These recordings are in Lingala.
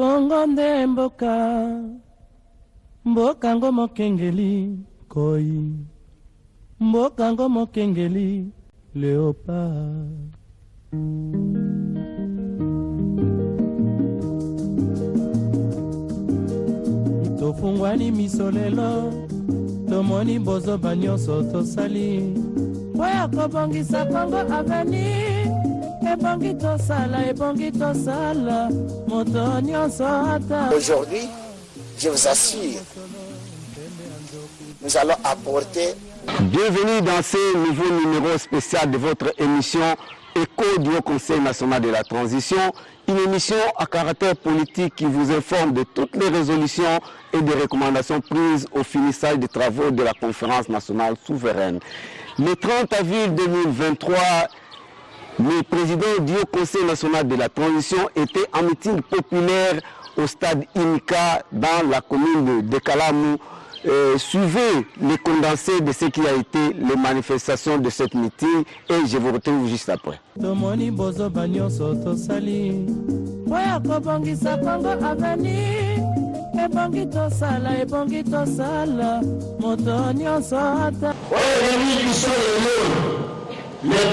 Kongo nde mboka, mboka ngo mokengeli koi, mboka ngo mokengeli léopard. Tofungwani misolelo, tomoni bozo banyoso tosali, oya kobongisa Kongo aveni, ebongi tosala, moto nyonso ata. Aujourd'hui, je vous assure, nous allons apporter. Bienvenue dans ce nouveau numéro spécial de votre émission Écho du Haut Conseil national de la transition, une émission à caractère politique qui vous informe de toutes les résolutions et des recommandations prises au finissage des travaux de la conférence nationale souveraine. Le 30 avril 2023, le président du Haut Conseil national de la transition était en meeting populaire au stade Inika dans la commune de Kalamou. Suivez les condensés de ce qui a été les manifestations de cette meeting et je vous retrouve juste après. Tomoni bozo banyoso tosali, oya kobongisa Kongo aveni, ebongi tosala, moto nyonso ata. Le 30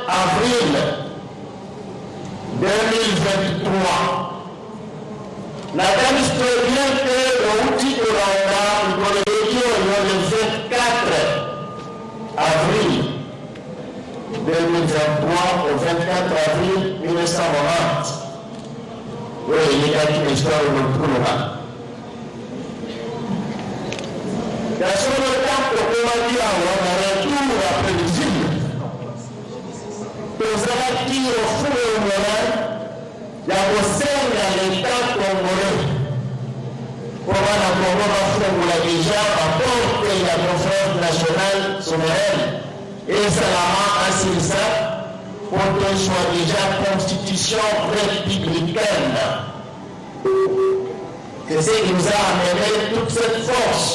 avril 2023, la dame très bien que le outil de le 24 avril 2023 au 24 avril 1990. Oui, il y a une histoire de notre dans ce temps, on a dit à un retour après-midi, aux acquis au fond de l'Oran, il y a au sein de l'État congolais. Pour la Congo, on l'a déjà apporté la conférence nationale souveraine et Salama ainsi ça, pour qu'elle soit déjà constitution républicaine. C'est ce qui nous a amené toute cette force.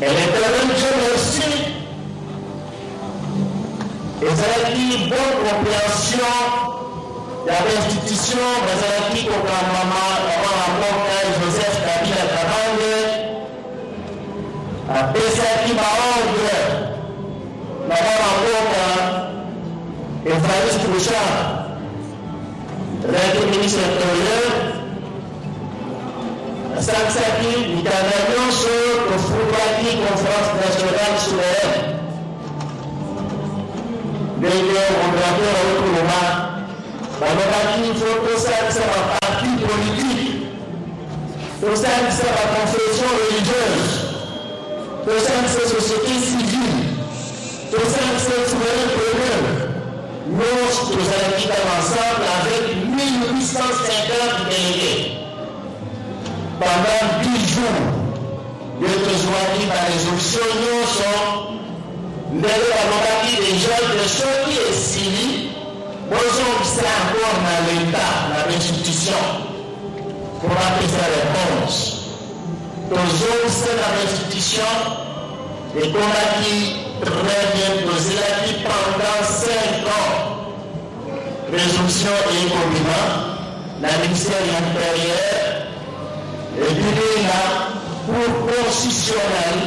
Et les terrains Dieu merci. Et ça a dit bonne compréhension de l'institution, mais ça a dit qu'au maman, avant la mort Joseph Kabila Kabange, après ça qui m'a ordre, avant la mort Evariste Bouchard, le ministre intérieur, Sansaki, Nikanagnon, sur le Foulaki, conférence nationale souveraine. D'ailleurs, on doit faire un tournoi. Il faut que ça soit un parti politique. Tout ça, c'est la confession religieuse. Tout ça, c'est société civile. Tout ça, c'est souverain commun. Nous, nous allons quitter ensemble avec 1850 délégués. Pendant 10 jours, de choisir par résolution, nous sommes les gens de ceux qui est signé, nous sommes encore dans l'État, la restitution, pour appeler sa réponse. Nous sommes dans la restitution et qu'on a dit très bien posé là qui pendant 5 ans, résolution et compliment, la ministère intérieur. Et puis là, pour constitutionnel,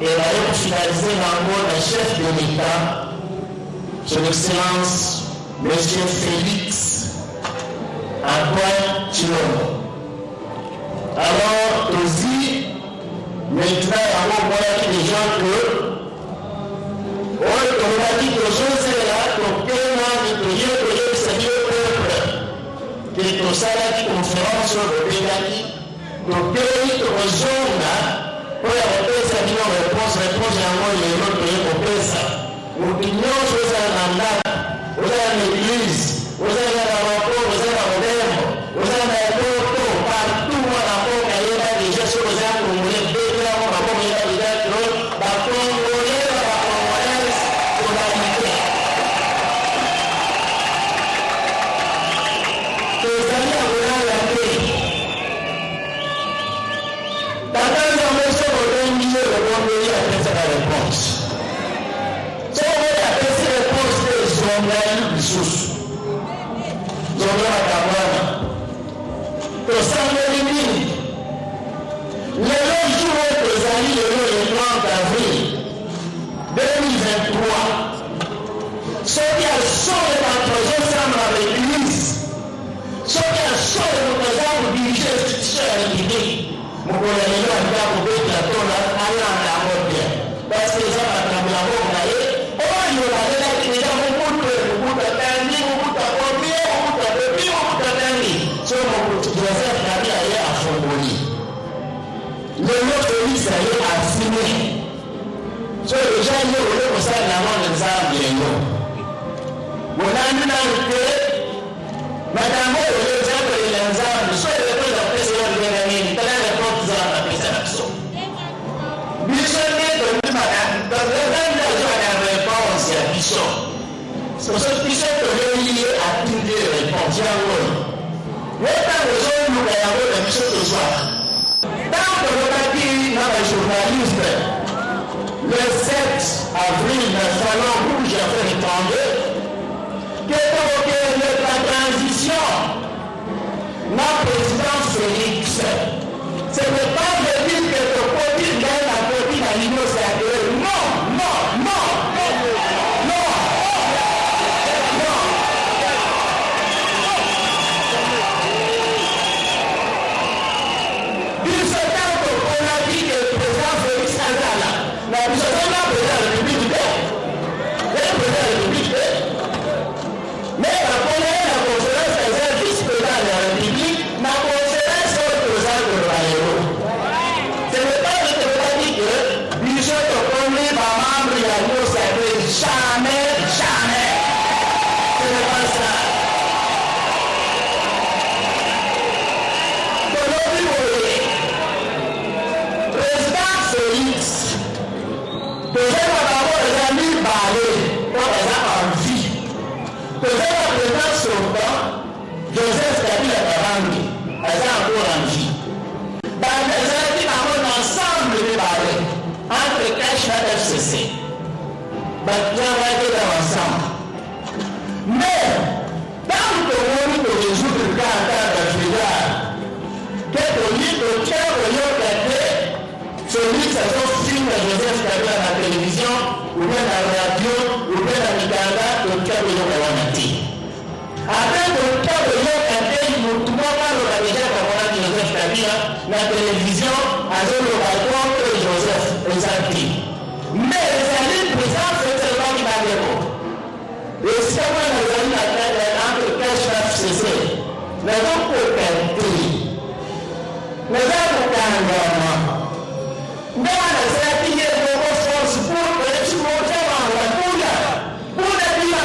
et la finaliser l'envoi d'un chef de l'État, son Excellence, M. Félix Antoine Tshilombo. Alors, aussi, maintenant, il y a des gens que, on a dit que José est là, donc, que tout ça, la conférence sur le Bégani, donc, pays de zone, pour la réponse, réponse, et l'autre réponse. L'opinion, vous avez un mandat, vous avez l'église, vous avez un rapport, vous avez un modèle, vous avez un rapport, partout, dans la porte, il y a déjà sur les arbres, vous voulez déjà, mon rapport, il y a déjà, la Congolais, la Congolaise, pour la unité. Les amis, à vous la paix. Réponse. Si on veut appeler ces réponses, des hommes, des sous. Nous avons la camarade. avril 2023, ceux qui sont les projets ensemble avec l'Église, ceux qui sont les représentants pour diriger l'institution de la République, mon collègue a trouvé la tonne à la mode parce que ça va trembler la mort. Il y aura des gens qui vont beaucoup de permis, beaucoup de combien, beaucoup de bébés, beaucoup de permis. Sur mon petit Joseph Nabi allait à Fongoli. Le nom de lui, ça y est, a signé. Sur les gens, il y a eu ça dans la main de Zambie. Mon ami n'a été, madame, le exemple de l'ensemble, soit le peu de président de l'année, il fallait répondre à la présentation. Missionnaire de madame, dans le même réponse à Bishop. C'est ce Bishop est lié à toutes les réponses. Le temps de jour, nous avons la mission ce soir. Dans le papier, dans les journalistes, le 7 avril, le salon rouge a fait étranger, que la transition, notre président Félix, ce n'est pas de dire que le Covid mène la Covid à l'Union sacrée. Non, non, non, non, non, non. Du ce temps qu'on a dit que le président Félix Azala, la président de la République, le président de la République, mais la conférence des vice-présidents de la République, la conférence au président de l'Aéro. Ce n'est pas le président dit que Bishop Okonli va membre de l'Union sacrée. Jamais, jamais. Ce n'est pas ça. Président Félix, peut-être d'abord les amis parler, comme les a en vie. Peut-être le président Sonko, Joseph Kabila Kabangi, les a encore en vie. Les amis parlent ensemble de parler, entre Cash et FCC. Bien, on va être ensemble. Mais, dans le monde de résoudre le cas en cas d'Afrique, quelques livres qui ont regardé celui qui s'est film de Joseph Kabila à la télévision, ou bien à la radio, ou bien à l'Uganda, le cas de l'Okanati. Après le cas de l'Okanati, nous trouvons pas le déjà de Joseph Kabila à la télévision, à zone balcon de Joseph Ezaki. Mais les amis présents, c'est seulement qui va dire. Et si on a les amis entre cash et FCC, les autres Okanati, les autres Okanati, mais on a essayé de faire force pour que tu montes dans la poule, pour la vie.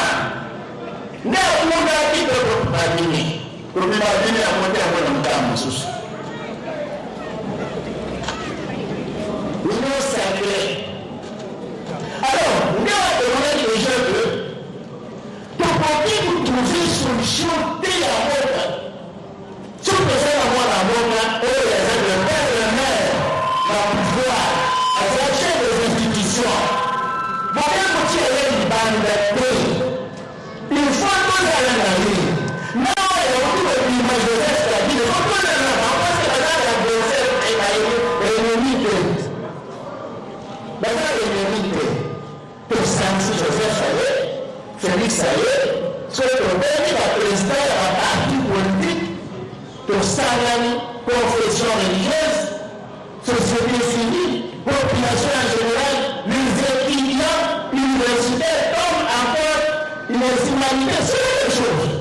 Mais on a dit que pour la vie, pour la vie, on a monté à mon temps. L'union sacrée. Alors, nous avons demandé aux gens que pour vous trouver une solution dès la mort, si vous pouvez avoir la mort, et les gens le père et le maire, va pouvoir attacher les institutions. Pour bien que tu aies une bande de pays, il faut que tu aies la vie. Non, il y a beaucoup de l'image de cette vie. Il faut que tu aies la vie. Parce que la Joseph est l'ennemi de. La l'ennemi de. Pour Sansi Joseph Salé, Félix Salé, soit le dernier président en parti politique, pour Salani, confession religieuse, société civile, population en général, les étudiants, universitaires, comme encore les humanités, c'est la même chose.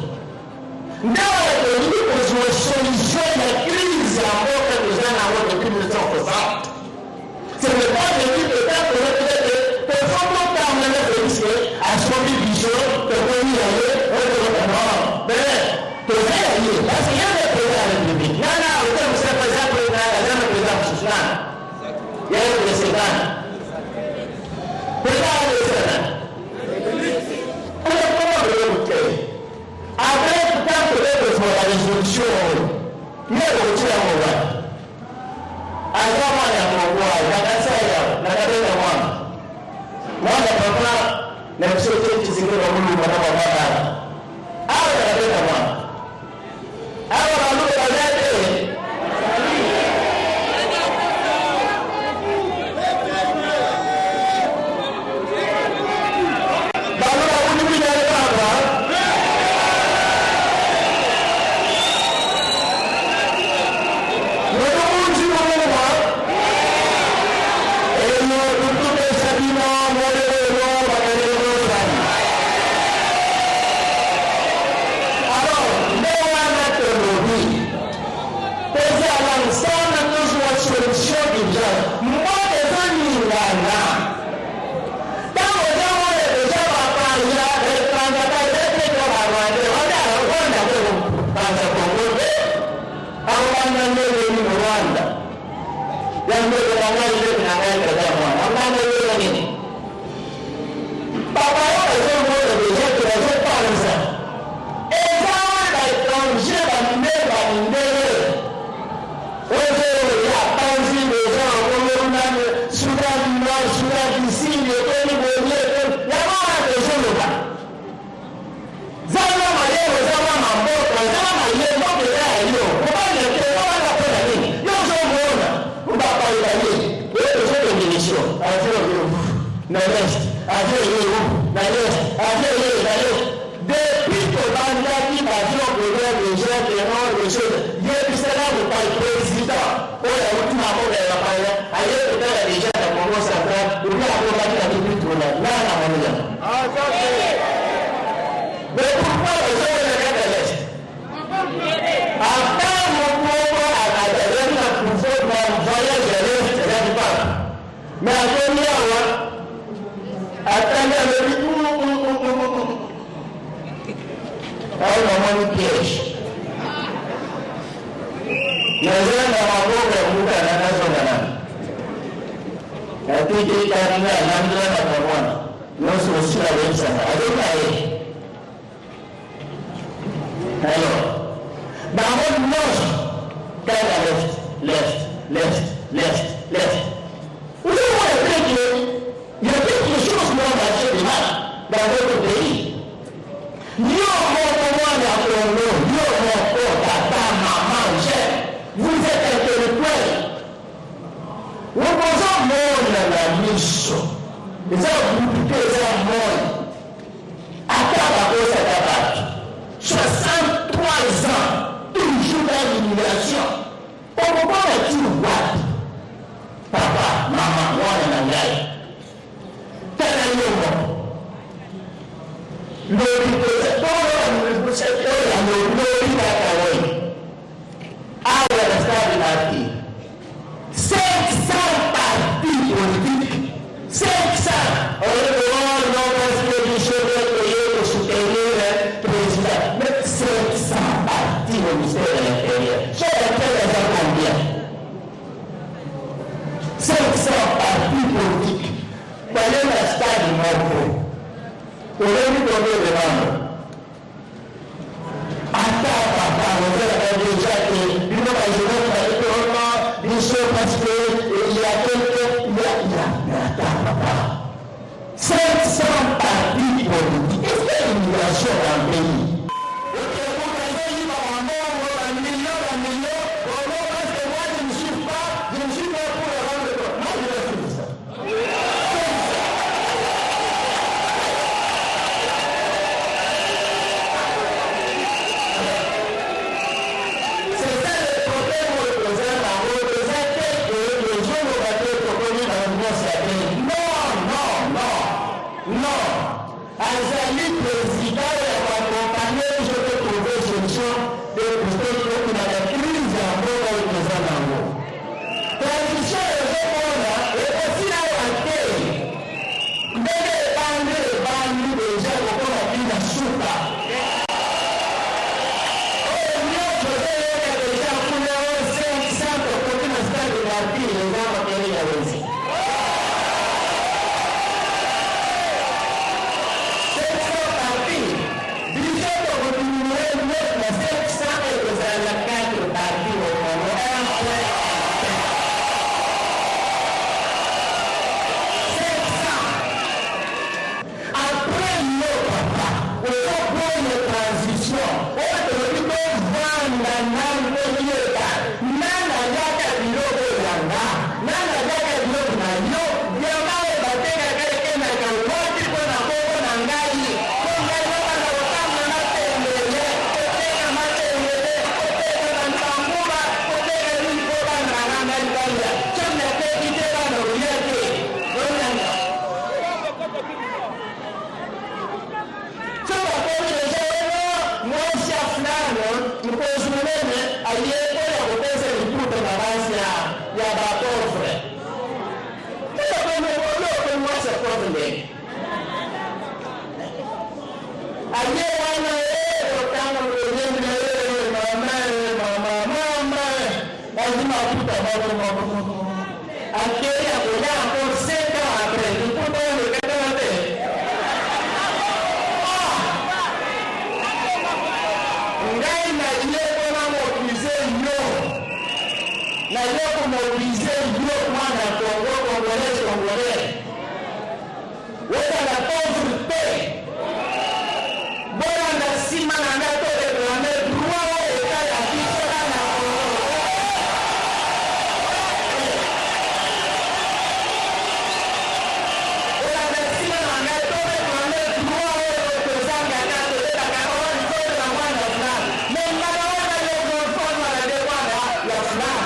Dans la politique, on doit solutionner la crise encore que nous avons depuis 1960. Ce n'est pas de dire que quand on est peut-être, il faut qu'on parle de la politique, à ce qu'on dit Bichot, que qu'on y allait, on est vraiment. Mais, que vous allez, parce qu'il y a des présidents de la République. Non, non, vous êtes le président de la République. Il y a un précédent. Président de Sénat. Comment le écouter? Après, quand vous êtes pour la résolution, il y a le tir à mon voix. Alors, moi, il y a mon voix. Il y a un essai, il y a un voix. Moi, je ne peux pas les sociétés qui se font dans le monde. Alors, il y a un voix. Alors, nous, on a été. Ayer encore 5 ans après. Nous pouvons le regarder. Mobiliser le Congolais. Voilà la pauvreté. Voilà la simana de réclamer droit au État à qui sera la Voilà la simana de réclamer droit au représent de la parole de la voix de la flamme. Mais malheureusement, les enfants de la défense la flamme.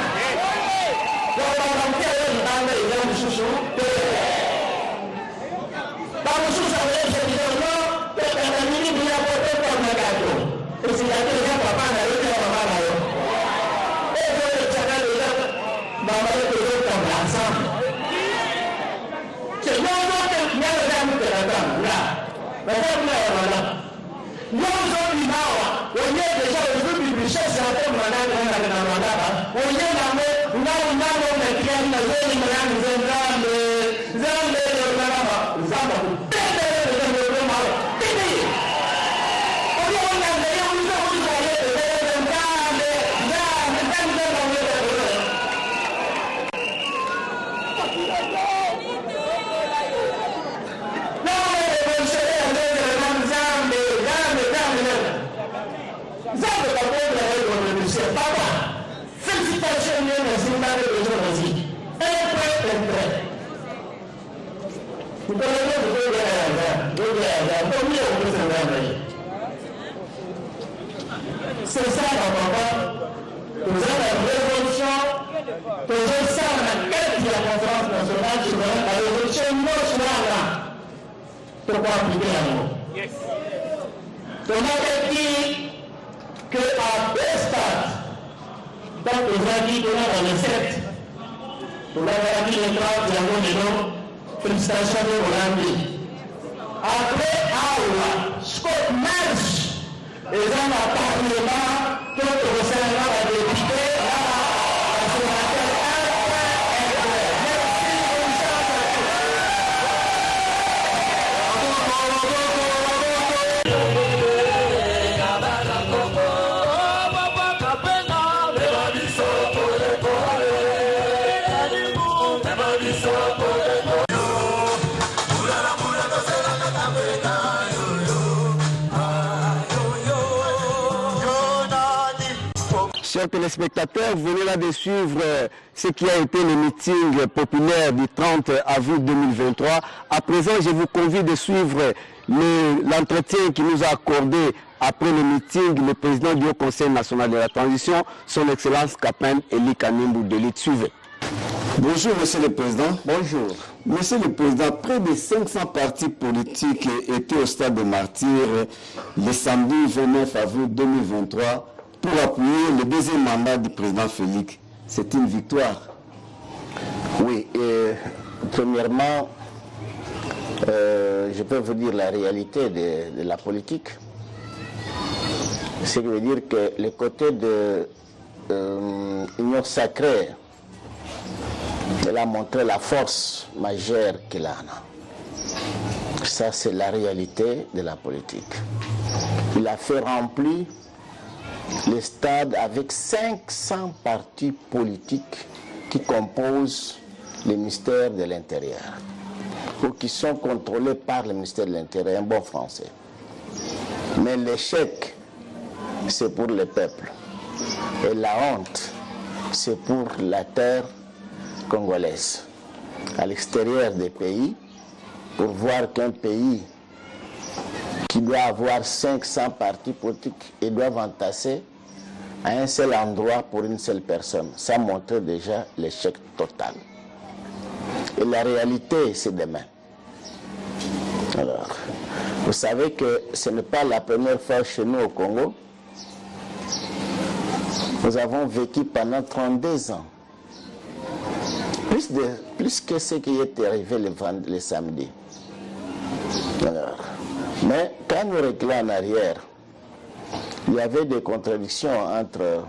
C'est ça la révolution, c'est ça la quête de la conférence nationale souveraine, la révolution nationale. Pourquoi appliquer la mot? On avait dit qu'à deux stades, donc les avis de la recette, pour l'avoir dit les droits de la mot, félicitations de Hollande. Après, Aoua, Scott March, et dans le Parlement, tout le Sénat, la députée, la sénateur, Chers téléspectateurs, vous venez là de suivre ce qui a été le meeting populaire du 30 avril 2023. À présent, je vous convie de suivre l'entretien qui nous a accordé après le meeting le président du Haut Conseil national de la transition, son Excellence Kapin Eli Kanimbu Delit. Suivez. Bonjour Monsieur le Président. Bonjour. Monsieur le Président, près de 500 partis politiques étaient au stade de martyr le samedi 29 avril 2023 pour appuyer le deuxième mandat du président Félix. C'est une victoire. Oui, premièrement, je peux vous dire la réalité de la politique. Ce qui veut dire que le côté de l'Union sacrée, elle a montré la force majeure qu'elle a. Ça, c'est la réalité de la politique. Il a fait remplir le stade avec 500 partis politiques qui composent le ministère de l'Intérieur ou qui sont contrôlés par le ministère de l'Intérieur, un bon français. Mais l'échec, c'est pour le peuple. Et la honte, c'est pour la terre congolaise. À l'extérieur des pays, pour voir qu'un pays qui doit avoir 500 partis politiques et doivent entasser à un seul endroit pour une seule personne. Ça montre déjà l'échec total. Et la réalité, c'est demain. Alors, vous savez que ce n'est pas la première fois chez nous au Congo. Nous avons vécu pendant 32 ans. Plus que ce qui est arrivé le samedi. Alors, mais quand nous reculons en arrière, il y avait des contradictions entre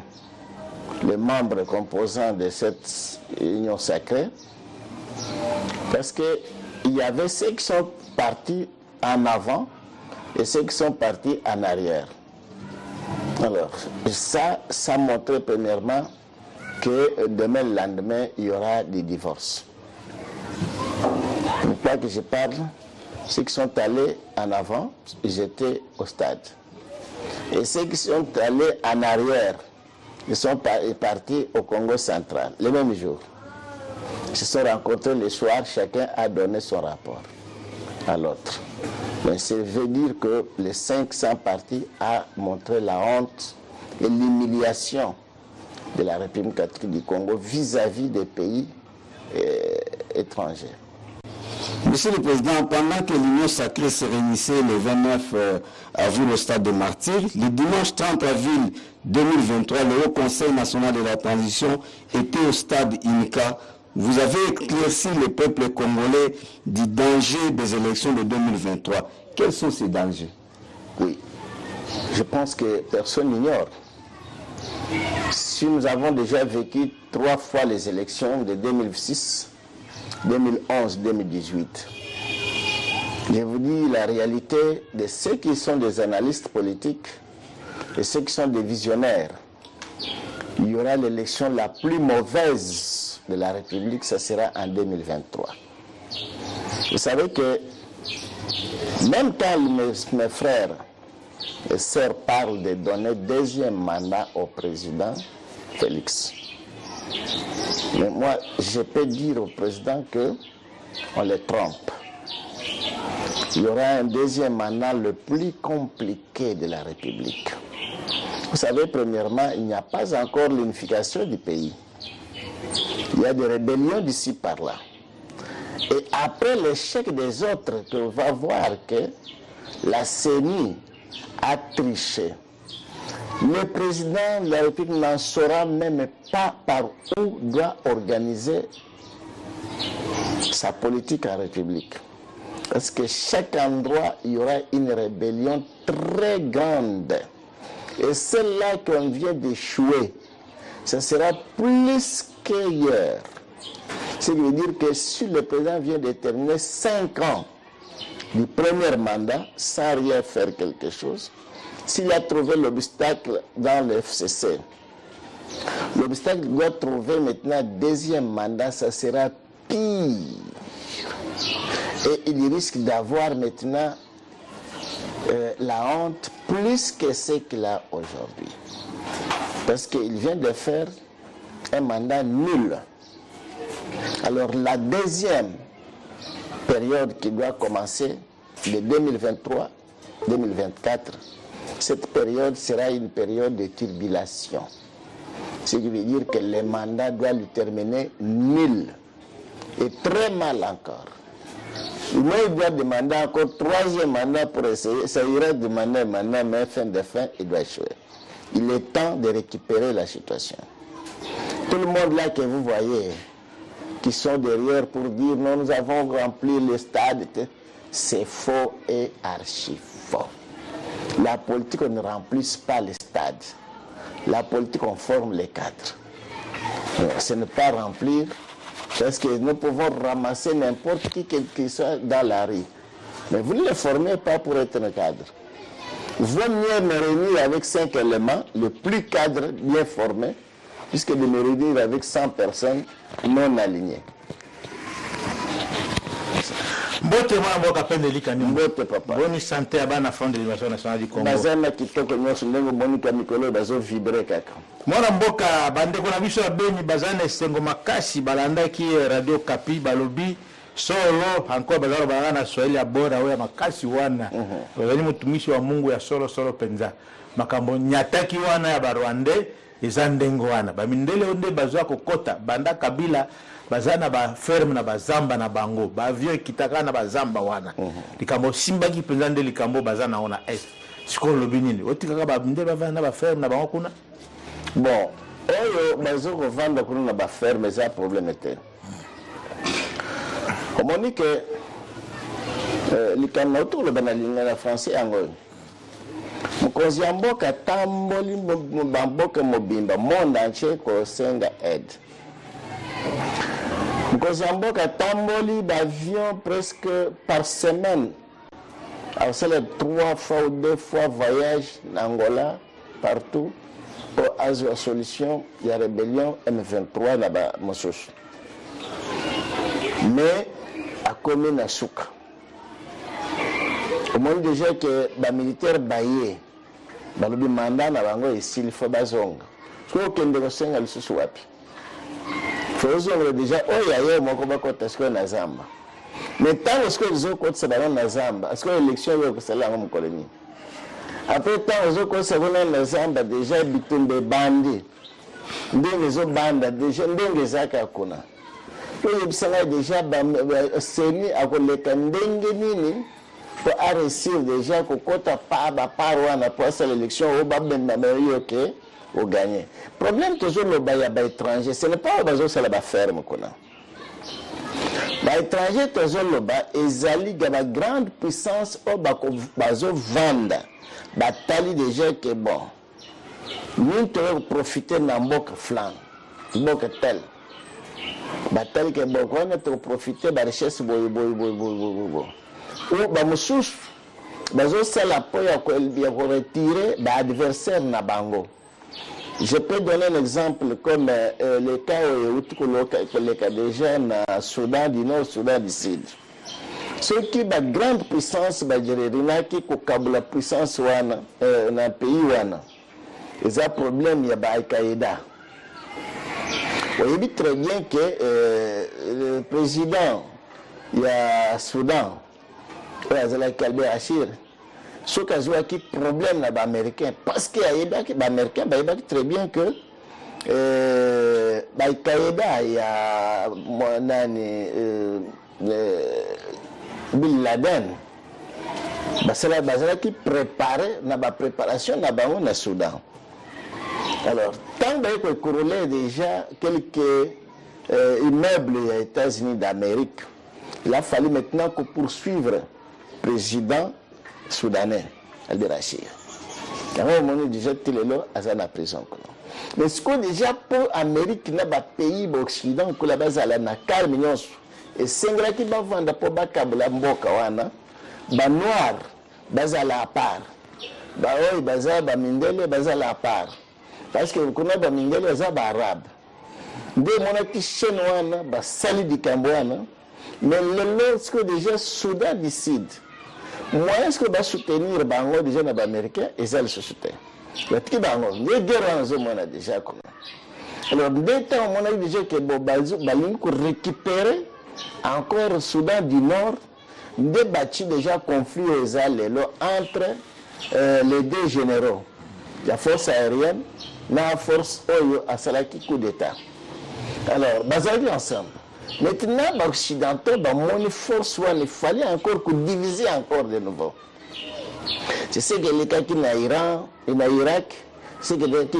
les membres composants de cette union sacrée, parce qu'il y avait ceux qui sont partis en avant et ceux qui sont partis en arrière. Alors, ça montrait premièrement que demain le lendemain, il y aura des divorces. Pourquoi que je parle? Ceux qui sont allés en avant, ils étaient au stade. Et ceux qui sont allés en arrière, ils sont partis au Congo central, le même jour. Ils se sont rencontrés le soir, chacun a donné son rapport à l'autre. Mais ça veut dire que les 500 partis ont montré la honte et l'humiliation de la République catholique du Congo vis-à-vis des pays étrangers. Monsieur le Président, pendant que l'Union sacrée se réunissait le 29 avril au stade de Martyrs, le dimanche 30 avril 2023, le Haut Conseil national de la transition était au stade INCA. Vous avez éclairci le peuple congolais du danger des élections de 2023. Quels sont ces dangers? Oui, je pense que personne n'ignore. Si nous avons déjà vécu 3 fois les élections de 2006, 2011, 2018, je vous dis la réalité de ceux qui sont des analystes politiques et ceux qui sont des visionnaires. Il y aura l'élection la plus mauvaise de la République, ça sera en 2023. Vous savez que même quand mes frères et sœurs parlent de donner 2e mandat au président Félix, mais moi, je peux dire au président qu'on les trompe. Il y aura un 2e mandat le plus compliqué de la République. Vous savez, premièrement, il n'y a pas encore l'unification du pays. Il y a des rébellions d'ici par là. Et après l'échec des autres, on va voir que la CENI a triché. Le président de la République n'en saura même pas par où doit organiser sa politique en République. Parce que chaque endroit, il y aura une rébellion très grande. Et celle-là qu'on vient d'échouer, ce sera plus qu'ailleurs. Ce qui veut dire que si le président vient de terminer 5 ans du premier mandat sans rien faire quelque chose, s'il a trouvé l'obstacle dans le FCC, l'obstacle doit trouver maintenant 2e mandat, ça sera pire. Et il risque d'avoir maintenant la honte plus que ce qu'il a aujourd'hui. Parce qu'il vient de faire un mandat nul. Alors la 2e période qui doit commencer de 2023-2024, cette période sera une période de turbulation. Ce qui veut dire que le mandat doit lui terminer nul. Et très mal encore. Il doit demander encore 3e mandat pour essayer. Ça ira demander un mandat, mais fin de fin, il doit échouer. Il est temps de récupérer la situation. Tout le monde là que vous voyez, qui sont derrière pour dire non, nous avons rempli le stade, c'est faux et archi faux. La politique, on ne remplit pas les stades. La politique, on forme les cadres. Ce n'est pas remplir, parce que nous pouvons ramasser n'importe qui soit dans la rue. Mais vous ne le formez pas pour être un cadre. Vaut mieux me réunir avec 5 éléments, le plus cadre, bien formé, puisque de me réunir avec 100 personnes non alignées. Mbote mwa mboka pendeli kanyo. Mbote papa. Boni santé abana fond de l'émission nationale du Congo. Bazana kitoko nyoso ndenge monika mikolo bazo vibrer kaka. Mwana mboka bandeko na biso abeni bazana esengo makasi balandaki Radio Kapi balobi solo encore bazalo balana Swahili ya bora oya makasi wana. Bazali mutumishi wa Mungu ya solo penza. Makambo nyataki wana ya Barwande ezandengo wana. Bamindele onde bazwa kokota banda Kabila bazana ba ferme na bazamba na bango ba vieux kitaka na bazamba wana likambo simba ki penza nde likambo bazana ona siko lobinini otikaka ba nde bavana na ba ferme na bango kuna bon oyo bazo ko vanda kuna na ba ferme za problème te communique likambo to le banalinga na français ango mokonzi ya mboka tamboli bamboka mobimba monde entier kosenga aide. Mokonzi ya mboka tamboli bavion presque par semaine. Alors c'est les 3 fois ou 2 fois voyage en Angola, partout, pour avoir solution, il y a rébellion M23 là-bas, Mossos. Mais, à commune à Souka. Au moins déjà que les militaires baillés, le mandat n'a pas ici, il faut bazonga. Ce qu'on a dit, c'est que c'est wapi. Il faut déjà, oh, il y a eu un combat contre la Zamba. Mais tant que les autres côtés sont dans Zamba, est-ce que l'élection est celle-là en colonie? Après tant que les autres sont dans Zamba, déjà bitumbe bandi, les autres bandes déjà ndenge zaka kuna. Pour les bisanga déjà semi à koleka ndenge nini pour réussir déjà kokota pa ba parwana pour cette élection au babenda meilleur que au gagner. Problème toujours le baya ba étranger, ce n'est pas bazo ça la ba ferme kuna. Ba étranger toujours le ba ezali gaba grande puissance au bazo vanda. Ba tali déjà que bon. Nous devons profiter de mboka flan. Mboka tel. Ba tali que bon on doit profiter de richesse boy. Ou ba mususu bazo sala po ya ko retirer ba adversaire na bango. Je peux donner un exemple comme le cas où le cas déjà dans Soudan du Nord, Soudan du Sud. Ceux qui ont une grande puissance, qui ont la puissance dans le pays, ils ont un problème, il y a Al-Qaïda. On dit très bien que le président il y a Soudan, il y a Al-Qaïda, ce qui a un problème là-bas américain, parce qu'il y a des Américains, ils savent très bien que Al-Qaïda, il y a Bin Laden, c'est là qui préparait la préparation dans le Soudan. Alors, tant que corrélé déjà quelques immeubles aux États-Unis d'Amérique, il a fallu maintenant poursuivre le président soudanais, Al-Bashir. Alors, on a déjà tiré à la prison. Mais ce que déjà pour l'Amérique, dans les pays occidentaux, que la base à la calme, et c'est vrai qu'il va vendre pour Bakabla Mboka wana, ba noir, bazala à part. Ba oi, baza, ba mindele, bazala à part. Parce que vous connaissez ba mindele, baza ba arabe. Dès mon actif chinois, ba sali di Cambouana, mais le ce que déjà Soudan décide. Moi, est-ce que va soutenir Bango déjà dans l'Américain et ça le soutient. Le petit Bango, les guerres en zone on a déjà comme. Alors, dès temps, on a déjà que Balim pour récupérer encore le Soudan du Nord, débattu déjà conflit aux alliés entre les deux généraux, la force aérienne, la force Oyo à Salaki coup d'État. Alors, basés ensemble. Maintenant, les Occidentaux, mon force, il fallait encore diviser encore de nouveau. Je sais que les cas qui sont en Iran et en Irak, c'est que les cas qui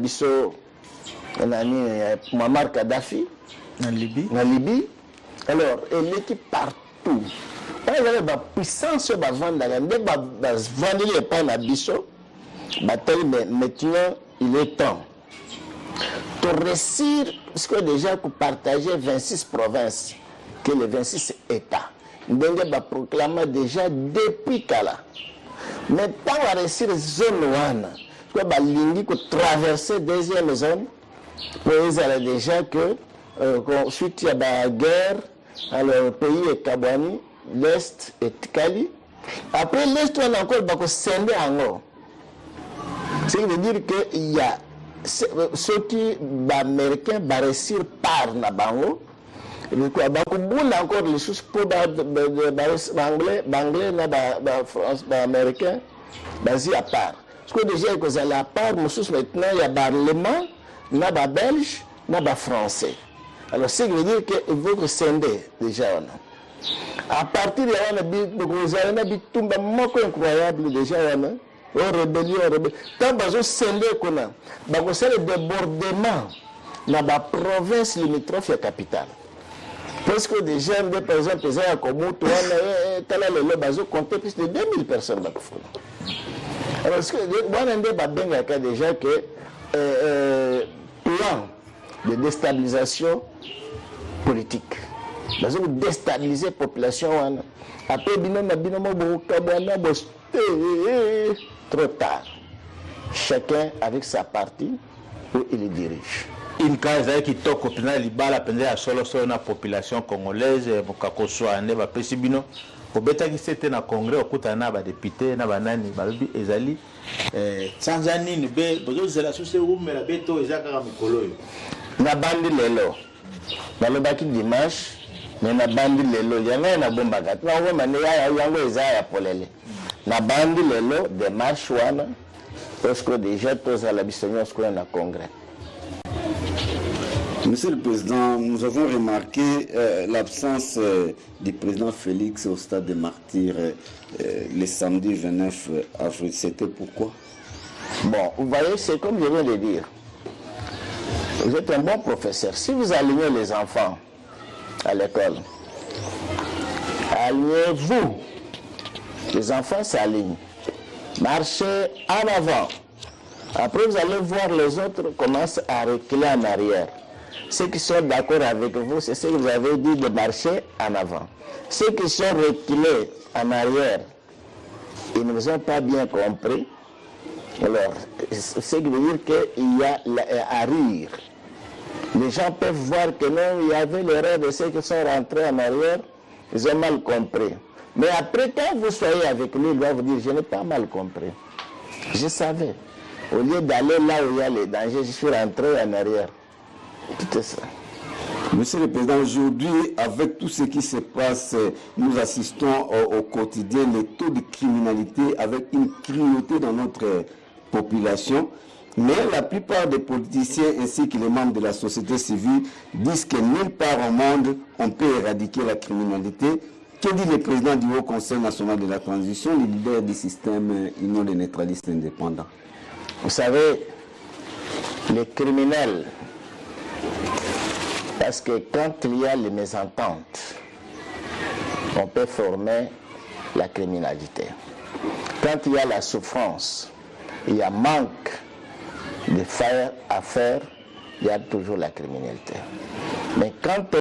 sont Muammar Kadhafi, en Libye. Alors, l'équipe partout. On a la puissance sur la vente, vendre pas na biso. Maintenant, il est temps de réussir, parce que déjà pour partager 26 provinces, que les 26 États, nous avons proclamé déjà depuis Kala. Maintenant, on va réussir les zones parce que l'Indy pour traverser deuxième zone, pour ils déjà que ensuite il y a la guerre, alors le pays est Kabani, l'Est est Kali. Après l'Est, on a encore scindé en haut. C'est veut dire qu'il y a ceux qui américains vont réussir par Nabango. Il y a encore les choses pour les Anglais, les Américains, basés à part. Parce que déjà, ils sont à part, maintenant, il y a l'Allemand, les Belges, les Français. Alors, c'est veut dire qu'il faut scinder déjà. À partir de là, vous avez un bitumba incroyable déjà. Rébellion. Tant que vous scindé, vous avez le débordement dans la province limitrophe de la capitale. Parce que des jeunes, par exemple, ils ont comme le bazo comptait plus de 2000 personnes. Alors, ce que moi, je déjà que plan de déstabilisation politique. Nous avons déstabilisé la population. Après, trop tard. Chacun avec sa partie où il dirige. Une case qui toque au final, il bat la peine à solo sur la population congolaise, pour soit ne va pas si bino. Au bêta qui c'était dans le congrès, au coup de na député, na banani, balubi ezali. Sans année, ne be, bozo zela souci ou mais la beto ezaka kamikolo. Na bandi lelo, na le baki dimanche, mais na bandi lelo, yanga na bomba gat. Na wo mane ya yango ezaya polele. Na bandi lelo de marche wana, parce que déjà tous à la bisognon ce qu'on a congrès. Monsieur le Président, nous avons remarqué l'absence du président Félix au stade des Martyrs le samedi 29 avril. C'était pourquoi? Bon, vous voyez, c'est comme je viens de dire. Vous êtes un bon professeur. Si vous alignez les enfants à l'école, alignez-vous. Les enfants s'alignent. Marchez en avant. Après, vous allez voir les autres commencent à reculer en arrière. Ceux qui sont d'accord avec vous, c'est ce que vous avez dit de marcher en avant. Ceux qui sont reculés en arrière, ils ne vous ont pas bien compris. Alors, ce qui veut dire qu'il y a à rire. Les gens peuvent voir que non, il y avait l'erreur de ceux qui sont rentrés en arrière, ils ont mal compris. Mais après, quand vous soyez avec lui, il va vous dire, je n'ai pas mal compris. Je savais. Au lieu d'aller là où il y a les dangers, je suis rentré en arrière. Tout est ça. Monsieur le Président, aujourd'hui, avec tout ce qui se passe, nous assistons au quotidien les taux de criminalité avec une cruauté dans notre population. Mais la plupart des politiciens ainsi que les membres de la société civile disent que nulle part au monde on peut éradiquer la criminalité. Que dit le président du Haut Conseil national de la transition, le leader du système Union des neutralistes indépendants? Vous savez, les criminels, parce que quand il y a les mésententes, on peut former la criminalité. Quand il y a la souffrance, il y a manque de faire à faire, il y a toujours la criminalité. Mais quand